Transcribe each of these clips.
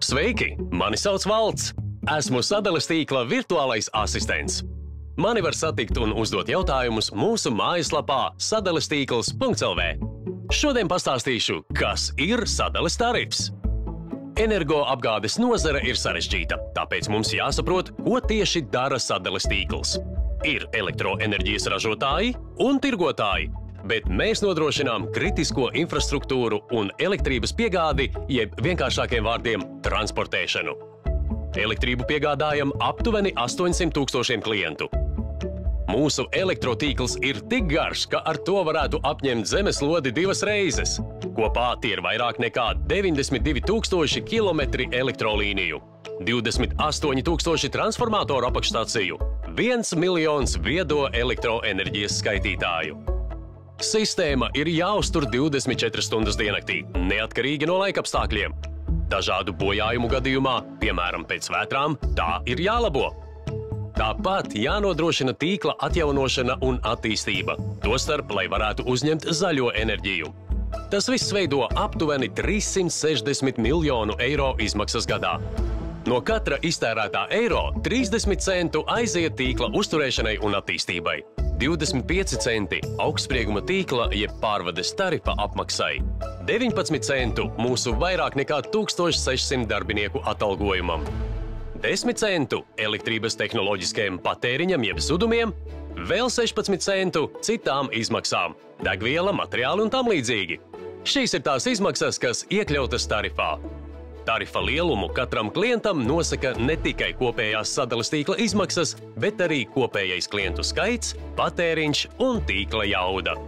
Sveiki! Mani sauc Valds. Esmu sadales tīkla virtuālais asistents. Mani var satikt un uzdot jautājumus mūsu mājaslapā sadalestīkls.lv. Šodien pastāstīšu, kas ir sadales tarifs. Energoapgādes nozare ir sarežģīta, tāpēc mums jāsaprot, ko tieši dara sadales tīkls. Ir elektroenerģijas ražotāji un tirgotāji, bet mēs nodrošinām kritisko infrastruktūru un elektrības piegādi, jeb vienkāršākiem vārdiem transportēšanu. Elektrību piegādājam aptuveni 800 000 klientu. Mūsu elektrotīkls ir tik garš, ka ar to varētu apņemt zemeslodi 2 reizes. Kopā tie ir vairāk nekā 92 000 kilometri elektrolīniju, 28 000 transformatoru apakšstaciju, 1 miljons viedo elektroenerģijas skaitītāju. Sistēma ir jāuztur 24 stundas diennaktī, neatkarīgi no laikapstākļiem. Dažādu bojājumu gadījumā, piemēram pēc vētrām, tā ir jālabo. Tāpat jānodrošina tīkla atjaunošana un attīstība, tostarp, lai varētu uzņemt zaļo enerģiju. Tas viss veido aptuveni 360 miljonu eiro izmaksas gadā. No katra iztērētā eiro 30 centu aiziet tīkla uzturēšanai un attīstībai, 25 centi augstsprieguma tīkla jeb pārvades tarifa apmaksai, 19 centu mūsu vairāk nekā 1600 darbinieku atalgojumam, 10 centu elektrības tehnoloģiskajam patēriņam jeb zudumiem, vēl 16 centu citām izmaksām, degviela, materiāli un tam līdzīgi. Šīs ir tās izmaksas, kas iekļautas tarifā. Tarifa lielumu katram klientam nosaka ne tikai kopējās sadales tīkla izmaksas, bet arī kopējais klientu skaits, patēriņš un tīkla jauda.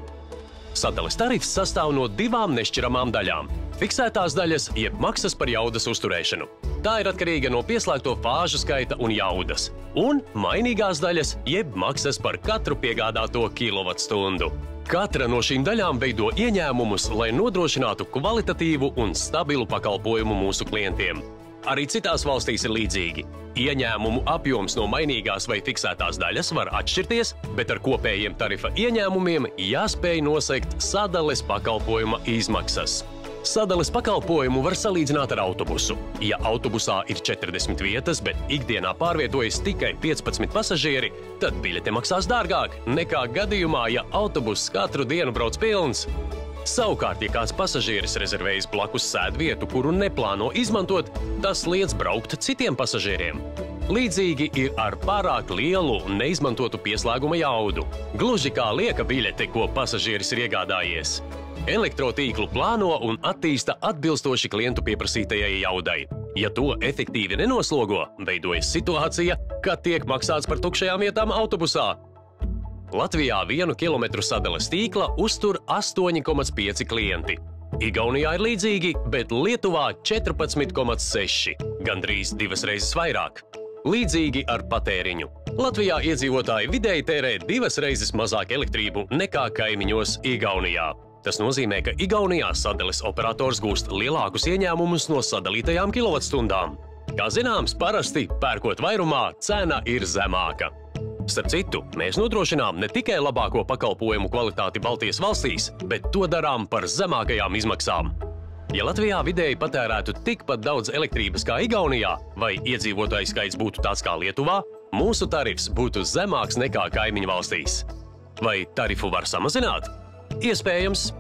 Sadales tarifs sastāv no 2 nešķiramām daļām – fiksētās daļas jeb maksas par jaudas uzturēšanu. Tā ir atkarīga no pieslēgto fāžu skaita un jaudas, un mainīgās daļas jeb maksas par katru piegādāto kilovatstundu. Katra no šīm daļām veido ieņēmumus, lai nodrošinātu kvalitatīvu un stabilu pakalpojumu mūsu klientiem. Arī citās valstīs ir līdzīgi. Ieņēmumu apjoms no mainīgās vai fiksētās daļas var atšķirties, bet ar kopējiem tarifa ieņēmumiem jāspēj nosegt sadales pakalpojuma izmaksas. Sadales pakalpojumu var salīdzināt ar autobusu. Ja autobusā ir 40 vietas, bet ikdienā pārvietojas tikai 15 pasažieri, tad biļete maksās dārgāk nekā gadījumā, ja autobuss katru dienu brauc pilns. Savukārt, ja kāds pasažieris rezervējas blakus sēdvietu, kuru neplāno izmantot, tas liedz braukt citiem pasažieriem. Līdzīgi ir ar pārāk lielu neizmantotu pieslēguma jaudu. Gluži kā lieka biļete, ko pasažieris ir iegādājies. Elektrotīklu plāno un attīsta atbilstoši klientu pieprasītajai jaudai. Ja to efektīvi nenoslogo, veidojas situācija, kad tiek maksāts par tukšajām vietām autobusā. Latvijā 1 kilometru sadales tīkla uztur 8,5 klienti. Igaunijā ir līdzīgi, bet Lietuvā 14,6, gandrīz 2 reizes vairāk. Līdzīgi ar patēriņu. Latvijā iedzīvotāji vidēji tērē 2 reizes mazāk elektrību nekā kaimiņos Igaunijā. Tas nozīmē, ka Igaunijā sadales operators gūst lielākus ieņēmumus no sadalītajām kilovatstundām. Kā zināms, parasti, pērkot vairumā, cena ir zemāka. Starp citu, mēs nodrošinām ne tikai labāko pakalpojumu kvalitāti Baltijas valstīs, bet to darām par zemākajām izmaksām. Ja Latvijā vidēji patērētu tikpat daudz elektrības kā Igaunijā, vai iedzīvotāju skaits būtu tāds kā Lietuvā, mūsu tarifs būtu zemāks nekā kaimiņu valstīs. Vai tarifu var samazināt? Iespējams.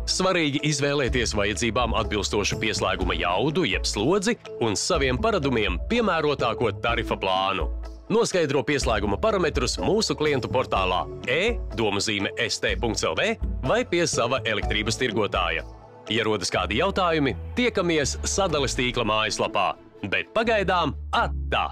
Svarīgi izvēlēties vajadzībām atbilstošu pieslēguma jaudu jeb slodzi un saviem paradumiem piemērotāko tarifa plānu. Noskaidro pieslēguma parametrus mūsu klientu portālā e-st.lv vai pie sava elektrības tirgotāja. Ja rodas kādi jautājumi, tiekamies sadales tīkla mājaslapā, bet pagaidām atā!